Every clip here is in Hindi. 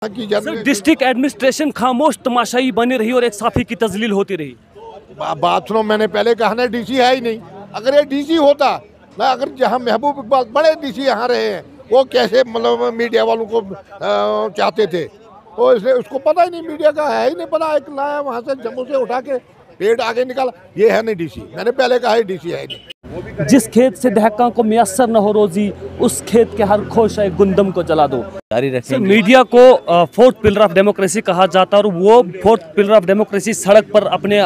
डिस्ट्रिक्ट एडमिनिस्ट्रेशन खामोश तमाशाई बनी रही और एक साफी की तजलील होती रही। बात सुनो, मैंने पहले कहा ना डीसी है ही नहीं। अगर ये डीसी होता ना, अगर जहाँ महबूब इकबाल बड़े डीसी यहाँ रहे हैं, वो कैसे मतलब मीडिया वालों को चाहते थे, तो इसलिए उसको पता ही नहीं, मीडिया का है ही नहीं पता। एक लाया वहाँ से जम्मू से उठा के पेड़ आगे निकाला, ये है नहीं डीसी। मैंने पहले कहा है डीसी है ही नहीं। जिस खेत से दहका को मैसर न हो रोजी, उस खेत के हर खोशा गुंदम को जला दो। जारी रखेंगे। मीडिया को फोर्थ पिलर ऑफ डेमोक्रेसी कहा जाता है और वो फोर्थ पिलर ऑफ डेमोक्रेसी सड़क पर अपने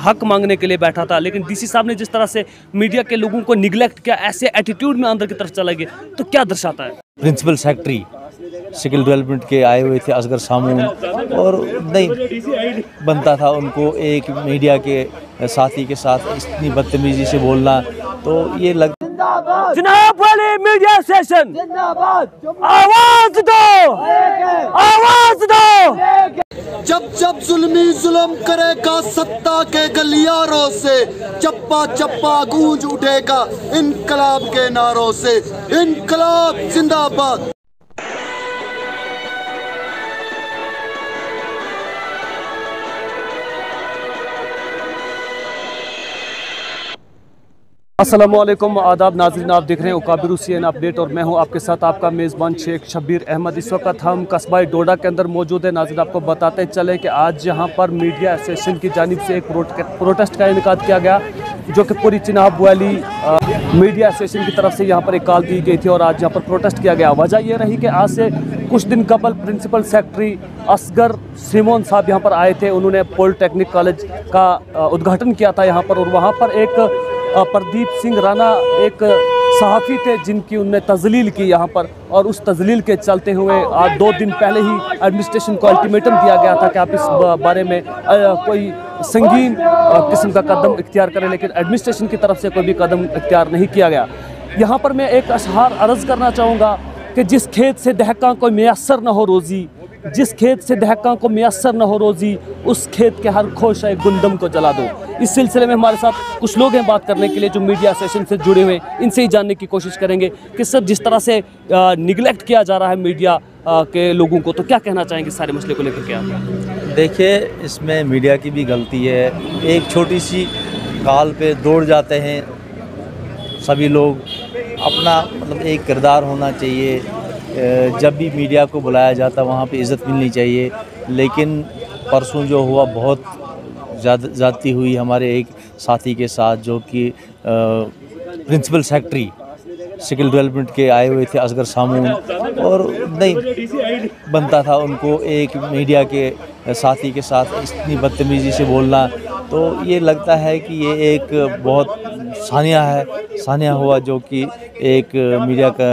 हक मांगने के लिए बैठा था, लेकिन डीसी साहब ने जिस तरह से मीडिया के लोगों को निगलेक्ट किया, ऐसे एटीट्यूड में अंदर की तरफ चला गया, तो क्या दर्शाता है? प्रिंसिपल सेक्रेटरी स्किल डेवलपमेंट के आए हुए थे असगर सामून, और नहीं बनता था उनको एक मीडिया के साथी के साथ इतनी बदतमीजी से बोलना। तो ये जनाब वाले मीडिया सेशन आवाज दो, आवाज दो। जब जब जुल्मी जुल्म करेगा सत्ता के गलियारों से, चप्पा चप्पा गूंज उठेगा इनकलाब के नारों से। इनकलाब जिंदाबाद। अस्सलामुअलैकुम, आदाब नाज़रीन, आप देख रहे हैं उकाबिर CNN अपडेट और मैं हूं आपके साथ आपका मेज़बान शेख शब्बीर अहमद। इस वक्त हम कस्बा डोडा के अंदर मौजूद है। नाज़रीन, आपको बताते चले कि आज यहां पर मीडिया एसोसिएशन की जानिब से एक प्रोटेस्ट का इनेकाद किया गया, जो कि पूरी चिनाब वैली मीडिया एसोसिएशन की तरफ से यहाँ पर एक कॉल दी गई थी और आज यहाँ पर प्रोटेस्ट किया गया। वजह यह रही कि आज से कुछ दिन कबल प्रिंसिपल सेक्रेटरी असगर सिमोन साहब यहाँ पर आए थे। उन्होंने पॉलिटेक्निक कॉलेज का उद्घाटन किया था यहाँ पर, और वहाँ पर एक प्रदीप सिंह राणा एक सहाफ़ी थे जिनकी उनने तजलील की यहाँ पर, और उस तजलील के चलते हुए आज 2 दिन पहले ही एडमिनिस्ट्रेशन को अल्टीमेटम दिया गया था कि आप इस बारे में कोई संगीन किस्म का कदम इख्तियार करें, लेकिन एडमिनिस्ट्रेशन की तरफ से कोई भी कदम इख्तियार नहीं किया गया। यहाँ पर मैं एक अशहार अर्ज़ करना चाहूँगा कि जिस खेत से दहका को मैसर न हो रोज़ी, जिस खेत से दहका को मैसर न हो रोज़ी, उस खेत के हर खोशा गुंदम को जला दो। इस सिलसिले में हमारे साथ कुछ लोग हैं बात करने के लिए जो मीडिया सेशन से जुड़े हुए हैं। इनसे ही जानने की कोशिश करेंगे कि सर जिस तरह से निगलेक्ट किया जा रहा है मीडिया के लोगों को, तो क्या कहना चाहेंगे सारे मसले को लेकर? क्या देखिए, इसमें मीडिया की भी गलती है। एक छोटी सी कॉल पे दौड़ जाते हैं सभी लोग। अपना मतलब एक किरदार होना चाहिए। जब भी मीडिया को बुलाया जाता वहाँ पे इज़्ज़त मिलनी चाहिए, लेकिन परसों जो हुआ बहुत ज़्यादती हुई हमारे एक साथी के साथ, जो कि प्रिंसिपल सेक्रेटरी स्किल डेवलपमेंट के आए हुए थे असगर सामून, और नहीं बनता था उनको एक मीडिया के साथी के साथ इतनी बदतमीजी से बोलना। तो ये लगता है कि ये एक बहुत सानिया हुआ जो कि एक मीडिया का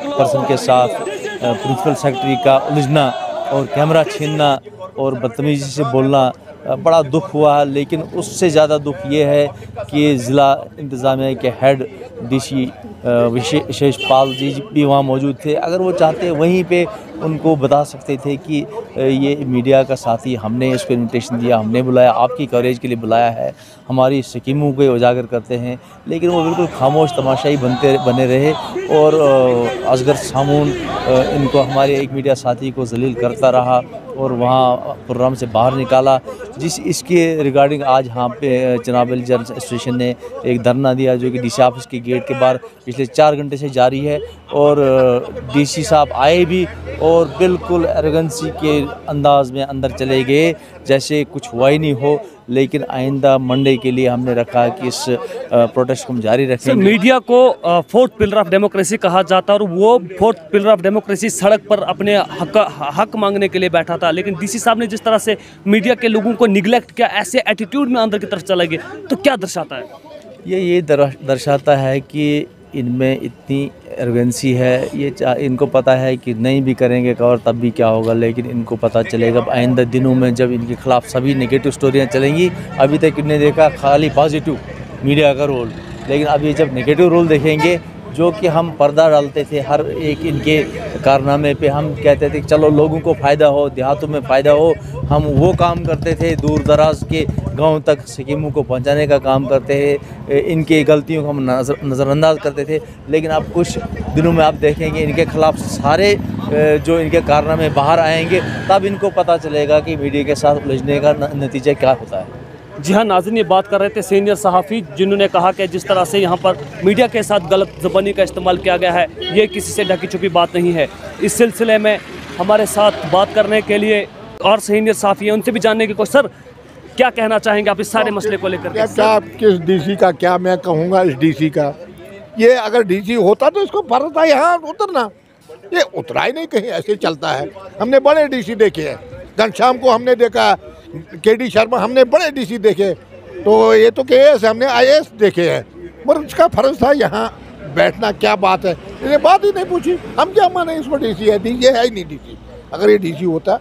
पर्सन के साथ प्रिंसिपल सेक्रेटरी का उलझना और कैमरा छीनना और बदतमीजी से बोलना, बड़ा दुख हुआ। लेकिन उससे ज़्यादा दुख ये है कि ज़िला इंतज़ामिया के हेड डीसी विशेष पाल जी भी वहाँ मौजूद थे। अगर वो चाहते वहीं पे उनको बता सकते थे कि ये मीडिया का साथी, हमने इसको इन्विटेशन दिया, हमने बुलाया, आपकी कवरेज के लिए बुलाया है, हमारी स्कीमों को उजागर करते हैं। लेकिन वो बिल्कुल खामोश तमाशाई बने रहे और असगर सामून इनको हमारे एक मीडिया साथी को जलील करता रहा और वहाँ प्रोग्राम से बाहर निकाला। इसके रिगार्डिंग आज यहाँ पे चिनाब वैली जर्नलिस्ट एसोसिएशन ने एक धरना दिया, जो कि डीसी ऑफिस के गेट के बाहर पिछले 4 घंटे से जारी है। और डीसी साहब आए भी और बिल्कुल एरोगेंसी के अंदाज में अंदर चले गए, जैसे कुछ हुआ ही नहीं हो। लेकिन आइंदा मंडे के लिए हमने रखा कि इस प्रोटेस्ट को हम जारी रखेंगे। मीडिया को फोर्थ पिलर ऑफ डेमोक्रेसी कहा जाता है और वो फोर्थ पिलर ऑफ डेमोक्रेसी सड़क पर अपने हक मांगने के लिए बैठा था, लेकिन डीसी साहब ने जिस तरह से मीडिया के लोगों को निगलेक्ट किया, ऐसे एटीट्यूड में अंदर की तरफ चला गया, तो क्या दर्शाता है? ये दर्शाता है कि इनमें इतनी एरोगेंसी है। ये इनको पता है कि नहीं भी करेंगे कवर तब भी क्या होगा, लेकिन इनको पता चलेगा आइंदा दिनों में जब इनके खिलाफ सभी नेगेटिव स्टोरियाँ चलेंगी। अभी तक इन्होंने देखा खाली पॉजिटिव मीडिया का रोल, लेकिन अभी जब नेगेटिव रोल देखेंगे जो कि हम पर्दा डालते थे हर एक इनके कारनामे पे, हम कहते थे कि चलो लोगों को फ़ायदा हो, देहातों में फ़ायदा हो, हम वो काम करते थे, दूर दराज के गांव तक स्कीमों को पहुंचाने का काम करते थे, इनकी गलतियों को हम नज़रअंदाज करते थे। लेकिन अब कुछ दिनों में आप देखेंगे इनके ख़िलाफ़ सारे जो इनके कारनामे बाहर आएंगे, तब इनको पता चलेगा कि मीडिया के साथ उलझने का नतीजा क्या होता है। जी हाँ नाज़रीन, ये बात कर रहे थे सीनियर सहाफ़ी, जिन्होंने कहा कि जिस तरह से यहाँ पर मीडिया के साथ गलत ज़बानी का इस्तेमाल किया गया है, ये किसी से ढकी छुपी बात नहीं है। इस सिलसिले में हमारे साथ बात करने के लिए और सीनियर सहाफ़ी हैं, उनसे भी जानने की कोशिश। सर, क्या कहना चाहेंगे आप इस सारे मसले को लेकर? क्या किस डीसी का क्या मैं कहूँगा, इस डीसी का, ये अगर डीसी होता तो इसको फर्ज था यहाँ उतरना, ये उतरा ही नहीं, कहीं ऐसे चलता है। हमने बड़े डीसी देखे हैं, घनश्याम को हमने देखा, केडी शर्मा, हमने बड़े डीसी देखे, तो ये तो केएस हमने आईएएस देखे हैं, पर उसका फर्ज था यहाँ बैठना। क्या बात है, इन्हें बात ही नहीं पूछी। हम क्या माने इसको डीसी है, डीसी है ही नहीं डीसी। अगर ये डीसी होता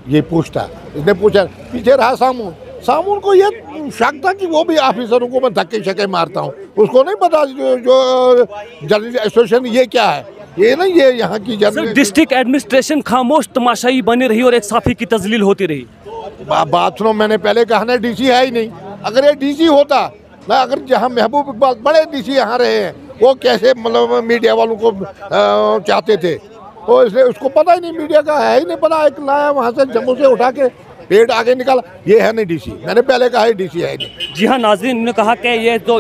ये पूछता, इसने पूछा। पीछे रहा सामून, सामून को ये शक था कि वो भी ऑफिसरों को मैं धक्के शक्के मारता हूँ, उसको नहीं पता जो जर्नलिस्ट एसोसिएशन ये क्या है, ये नहीं, ये यहाँ की जर्नलिस्ट। डिस्ट्रिक्ट एडमिनिस्ट्रेशन खामोश तमाशाई बनी रही और एक साफी की तजलील होती रही। बात सुनो, मैंने पहले कहा ना डीसी है ही नहीं। अगर ये डीसी होता ना, अगर जहाँ महबूब इकबाल बड़े डीसी यहाँ रहे हैं, वो कैसे मतलब मीडिया वालों को चाहते थे, तो इसलिए उसको पता ही नहीं, मीडिया का है ही नहीं पता। एक लाया वहाँ से जम्मू से उठा के पेड़ आगे निकाला, ये है नहीं डीसी। मैंने पहले कहा है डीसी है नहीं। जी हाँ नाज़रीन, ने कहा कि ये तो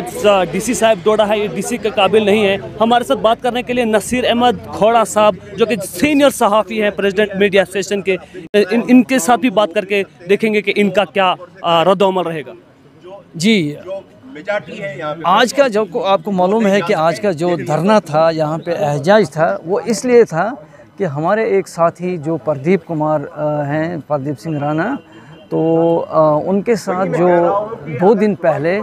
डीसी साहब डोडा है, ये डीसी के काबिल नहीं है। हमारे साथ बात करने के लिए नसीर अहमद खोड़ा साहब, जो कि सीनियर सहाफ़ी हैं प्रेसिडेंट मीडिया एसोसिएशन के, इनके साथ भी बात करके देखेंगे कि इनका क्या रद्द-ओ-अमल रहेगा। जी, आज का जो आपको मालूम है कि आज का जो धरना था, यहाँ पे एहजाज था, वो इसलिए था कि हमारे एक साथी जो प्रदीप कुमार हैं, प्रदीप सिंह राणा, तो उनके साथ जो 2 दिन पहले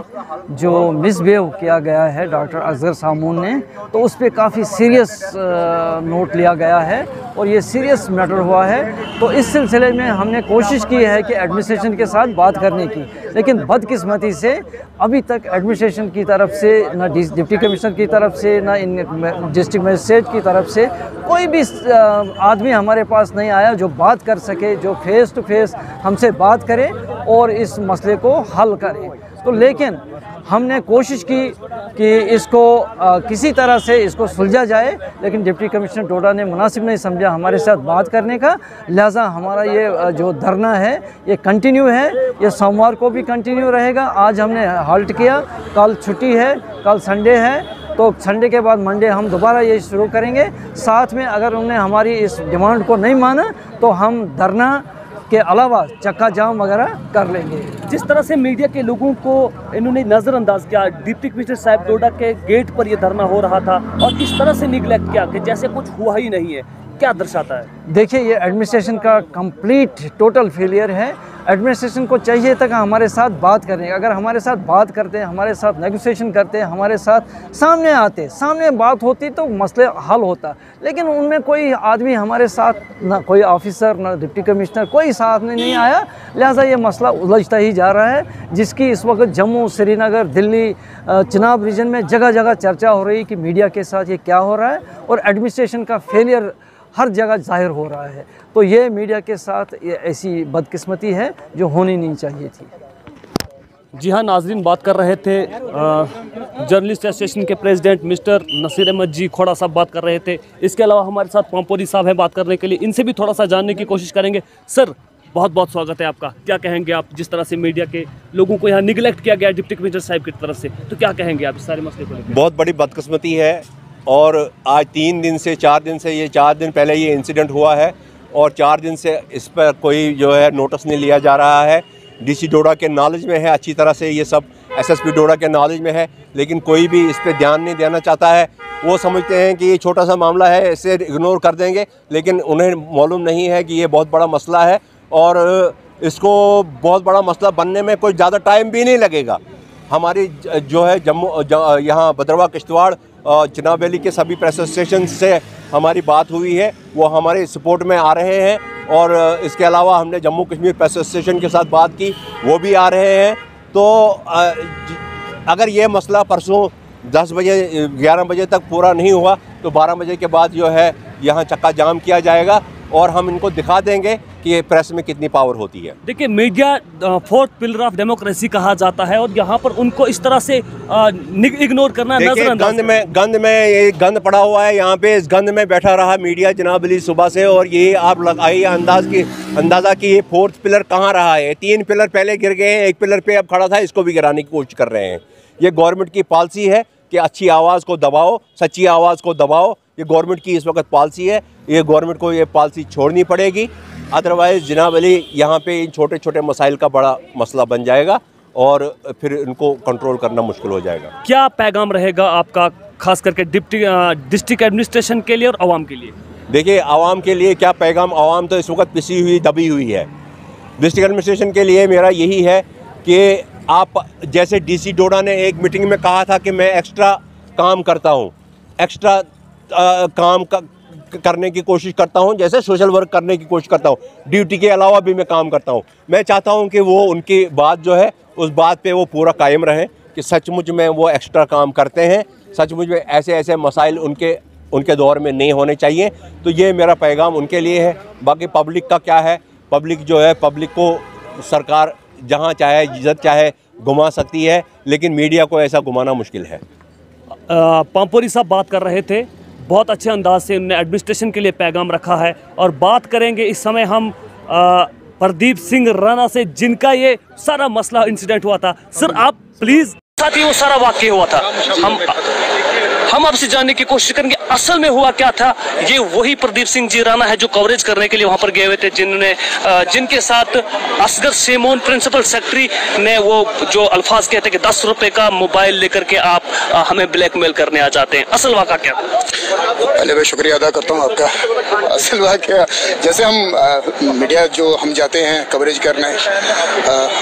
जो मिसबिहेव किया गया है डॉक्टर असगर सामून ने, तो उस पर काफ़ी सीरियस नोट लिया गया है और ये सीरियस मैटर हुआ है। तो इस सिलसिले में हमने कोशिश की है कि एडमिनिस्ट्रेशन के साथ बात करने की, लेकिन बदकिस्मती से अभी तक एडमिनिस्ट्रेशन की तरफ से, ना डिप्टी कमिश्नर की तरफ से, ना इन डिस्ट्रिक्ट मजिस्ट्रेट की तरफ से कोई भी आदमी हमारे पास नहीं आया जो बात कर सके, जो फेस टू फेस हमसे बात करें और इस मसले को हल करें। तो लेकिन हमने कोशिश की कि इसको किसी तरह से इसको सुलझा जाए, लेकिन डिप्टी कमिश्नर डोडा ने मुनासिब नहीं समझा हमारे साथ बात करने का। लिहाजा हमारा ये जो धरना है ये कंटिन्यू है, ये सोमवार को भी कंटिन्यू रहेगा। आज हमने हाल्ट किया, कल छुट्टी है, कल संडे है, तो संडे के बाद मंडे हम दोबारा ये शुरू करेंगे। साथ में अगर उन्होंने हमारी इस डिमांड को नहीं माना तो हम धरना के अलावा चक्का जाम वगैरह कर लेंगे। जिस तरह से मीडिया के लोगों को इन्होंने नज़रअंदाज किया, डिप्टी कमिश्नर साहब डोडा के गेट पर यह धरना हो रहा था और इस तरह से निगलेक्ट किया कि जैसे कुछ हुआ ही नहीं है, क्या दर्शाता है? देखिए, ये एडमिनिस्ट्रेशन का कंप्लीट टोटल फेलियर है। एडमिनिस्ट्रेशन को चाहिए था कि हमारे साथ बात करें, अगर हमारे साथ बात करते, हमारे साथ नेगोशिएशन करते, हमारे साथ सामने आते, सामने बात होती तो मसले हल होता। लेकिन उनमें कोई आदमी हमारे साथ, ना कोई ऑफिसर, ना डिप्टी कमिश्नर, कोई साथ में नहीं आया। लिहाजा ये मसला उलझता ही जा रहा है, जिसकी इस वक्त जम्मू, श्रीनगर, दिल्ली, चिनाब रीजन में जगह जगह चर्चा हो रही है कि मीडिया के साथ ये क्या हो रहा है और एडमिनिस्ट्रेशन का फेलियर हर जगह जाहिर हो रहा है। तो ये मीडिया के साथ ये ऐसी बदकिस्मती है जो होनी नहीं चाहिए थी। जी हाँ नाजरीन, बात कर रहे थे जर्नलिस्ट एसोसिएशन के प्रेसिडेंट मिस्टर नसीर अहमद जी खोड़ा साहब बात कर रहे थे। इसके अलावा हमारे साथ पामपोरी साहब हैं बात करने के लिए, इनसे भी थोड़ा सा जानने की कोशिश करेंगे। सर, बहुत बहुत स्वागत है आपका। क्या कहेंगे आप, जिस तरह से मीडिया के लोगों को यहाँ निगलेक्ट किया गया डिप्टी कमिश्नर साहब की तरफ से, तो क्या कहेंगे आप इस सारे मसले को लेकर? बहुत बड़ी बदकिस्मती है और आज 3 दिन से 4 दिन से, ये 4 दिन पहले ये इंसिडेंट हुआ है और 4 दिन से इस पर कोई जो है नोटिस नहीं लिया जा रहा है। डीसी डोडा के नॉलेज में है अच्छी तरह से, ये सब एसएसपी डोडा के नॉलेज में है, लेकिन कोई भी इस पर ध्यान नहीं देना चाहता है। वो समझते हैं कि ये छोटा सा मामला है, इसे इग्नोर कर देंगे, लेकिन उन्हें मालूम नहीं है कि ये बहुत बड़ा मसला है और इसको बहुत बड़ा मसला बनने में कोई ज़्यादा टाइम भी नहीं लगेगा। हमारी जो है जम्मू यहाँ भद्रवाह, किश्तवाड़, चिनाब वैली के सभी प्रेस एसोसिएशन से हमारी बात हुई है, वो हमारे सपोर्ट में आ रहे हैं और इसके अलावा हमने जम्मू कश्मीर प्रेस एसोसिएशन के साथ बात की, वो भी आ रहे हैं। तो अगर ये मसला परसों 10 बजे 11 बजे तक पूरा नहीं हुआ तो 12 बजे के बाद जो है यहाँ चक्का जाम किया जाएगा और हम इनको दिखा देंगे कि ये प्रेस में कितनी पावर होती है। देखिए, media fourth pillar of democracy कहा जाता है और यहाँ पर उनको इस तरह से इग्नोर करना, नजरअंदाज। गंद में ये गंद पड़ा हुआ है यहाँ पे, इस गंद में बैठा रहा मीडिया जनाब अली सुबह से, और ये आप लगाइए अंदाज़ा कि ये फोर्थ पिलर कहाँ रहा है। 3 पिलर पहले गिर गए हैं, 1 पिलर पे अब खड़ा था, इसको भी गिराने की कोशिश कर रहे हैं। ये गवर्नमेंट की पॉलिसी है कि अच्छी आवाज़ को दबाओ, सच्ची आवाज़ को दबाओ। ये गवर्नमेंट की इस वक्त पॉलिसी है, ये गवर्नमेंट को ये पॉलिसी छोड़नी पड़ेगी, अदरवाइज़ जनाब अली यहाँ पे इन छोटे छोटे मसाइल का बड़ा मसला बन जाएगा और फिर इनको कंट्रोल करना मुश्किल हो जाएगा। क्या पैगाम रहेगा आपका, खास करके डिस्ट्रिक्ट एडमिनिस्ट्रेशन के लिए और आवाम के लिए? देखिए, आवाम के लिए क्या पैगाम, आवाम तो इस वक्त पिसी हुई दबी हुई है। डिस्ट्रिक्ट एडमिनिस्ट्रेशन के लिए मेरा यही है कि आप, जैसे डीसी डोडा ने एक मीटिंग में कहा था कि मैं एक्स्ट्रा काम करता हूँ, एक्स्ट्रा काम करने की कोशिश करता हूँ, जैसे सोशल वर्क करने की कोशिश करता हूँ, ड्यूटी के अलावा भी मैं काम करता हूँ। मैं चाहता हूँ कि वो उनकी बात जो है उस बात पे वो पूरा कायम रहें कि सचमुच में वो एक्स्ट्रा काम करते हैं, सचमुच में ऐसे ऐसे मसाइल उनके दौर में नहीं होने चाहिए। तो ये मेरा पैगाम उनके लिए है। बाकी पब्लिक का क्या है, पब्लिक जो है, पब्लिक को सरकार जहाँ चाहे इज्जत चाहे घुमा सकती है, लेकिन मीडिया को ऐसा घुमाना मुश्किल है। पामपुरी साहब बात कर रहे थे, बहुत अच्छे अंदाज से उन्होंने एडमिनिस्ट्रेशन के लिए पैगाम रखा है। और बात करेंगे इस समय हम प्रदीप सिंह राणा से, जिनका ये सारा मसला इंसिडेंट हुआ था। सर, आप प्लीज़, साथ ही वो सारा वाकया हुआ था, हम आपसे जानने की कोशिश करेंगे असल में हुआ क्या था। ये वही प्रदीप सिंह जी राणा है जो कवरेज करने के लिए वहां पर गए हुए थे, जिनके साथ असगर शेमोन प्रिंसिपल सेक्रेटरी ने वो जो अल्फाज कहते कि 10 रुपए का मोबाइल लेकर के आप हमें ब्लैकमेल करने आ जाते हैं। असल वाक़ा क्या था? पहले मैं शुक्रिया अदा करता हूँ आपका। असल वाक़या, जैसे हम मीडिया जो हम जाते हैं कवरेज करने,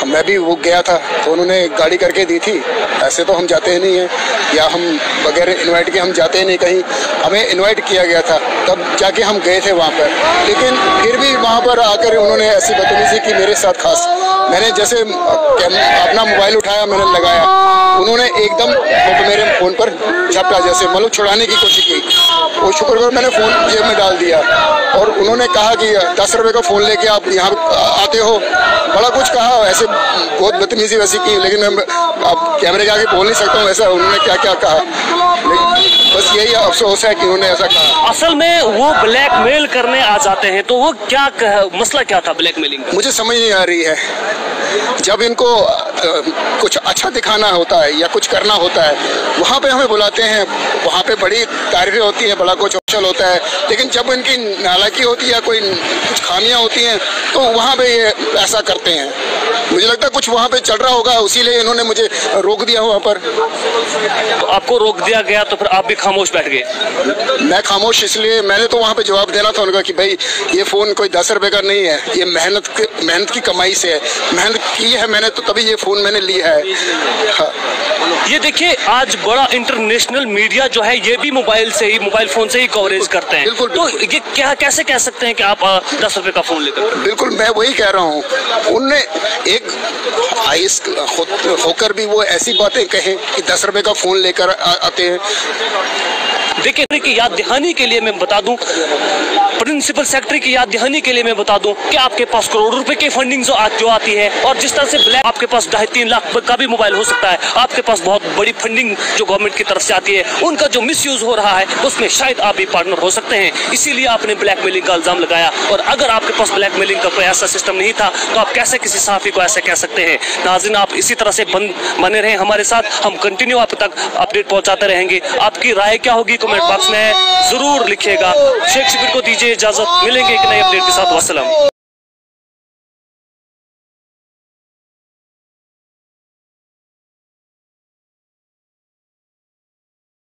मैं भी वो गया था तो उन्होंने गाड़ी करके दी थी। ऐसे तो हम जाते नहीं हैं, या हम बगैर इनवाइट के हम जाते ही नहीं कहीं, हमें इनवाइट किया गया था तब जाके हम गए थे वहाँ पर। लेकिन फिर भी वहाँ पर आकर उन्होंने ऐसी बदतमीजी की मेरे साथ। खास मैंने जैसे अपना मोबाइल उठाया, मैंने लगाया, उन्होंने एकदम मेरे फ़ोन पर झपटा, जैसे मतलब छुड़ाने की कोशिश की। वो शुक्र मैंने फ़ोन जेब में डाल दिया और उन्होंने कहा कि 10 रुपये का फ़ोन लेके आप यहाँ आते हो, बड़ा कुछ कहा, ऐसे बहुत बदतमीजी वैसी की। लेकिन मैं अब कैमरे के आगे बोल नहीं सकता हूँ ऐसा उन्होंने क्या क्या कहा, बस यही अफसोस है कि उन्होंने ऐसा कहा। असल में वो ब्लैकमेल करने आ जाते हैं, तो वो क्या मसला क्या था ब्लैकमेलिंग का? मुझे समझ नहीं आ रही है। जब इनको कुछ अच्छा दिखाना होता है या कुछ करना होता है, वहाँ पे हमें बुलाते हैं, वहाँ पे बड़ी तारीफें होती हैं, बड़ा कुछ ऑप्शन होता है। लेकिन जब इनकी नालायकी होती है या कोई कुछ खामियां होती हैं तो वहाँ पे ये ऐसा करते हैं। मुझे लगता है कुछ वहाँ पे चल रहा होगा, इसीलिए इन्होंने मुझे रोक दिया वहाँ पर। तो आपको रोक दिया गया तो फिर आप भी खामोश बैठ गए? मैं खामोश इसलिए, मैंने तो वहाँ पे जवाब देना था उनका कि भाई ये फ़ोन कोई 10 रुपये का नहीं है, ये मेहनत की कमाई से है, मेहनत की है मैंने, तो तभी ये फ़ोन मैंने लिया है। हाँ। ये देखिए, आज बड़ा इंटरनेशनल मीडिया जो है ये भी मोबाइल फ़ोन से ही कवरेज करते हैं। बिल्कुल, तो ये क्या कैसे कह सकते हैं कि आप 10 रुपये का फ़ोन लेकर? बिल्कुल, मैं वही कह रहा हूँ। उनने एक आइस होकर भी वो ऐसी बातें कहें कि 10 रुपये का फ़ोन लेकर आते हैं। देखिए कि याद दहानी के लिए मैं बता दूं, प्रिंसिपल सेक्रेटरी की याद दहानी के लिए मैं बता दूं कि आपके पास करोड़ों रुपए की फंडिंग जो आती है, और जिस तरह से ब्लैक आपके पास 2.5-3 लाख का भी मोबाइल हो सकता है, आपके पास बहुत बड़ी फंडिंग जो गवर्नमेंट की तरफ से आती है, उनका जो मिसयूज हो रहा है उसमें शायद आप भी पार्टनर हो सकते हैं। इसीलिए आपने ब्लैकमेलिंग का इल्जाम लगाया। और अगर आपके पास ब्लैकमेलिंग का कोई ऐसा सिस्टम नहीं था तो आप कैसे किसी सहाफ़ी को ऐसे कह सकते हैं? नाज़रीन, आप इसी तरह से बने रहें हमारे साथ, हम कंटिन्यू आप तक अपडेट पहुंचाते रहेंगे। आपकी राय क्या होगी कमेंट बॉक्स में ज़रूर लिखिएगा। शेख शबीर को दीजिए इजाज़त, मिलेंगे एक नए अपडेट के साथ। वस्सलाम।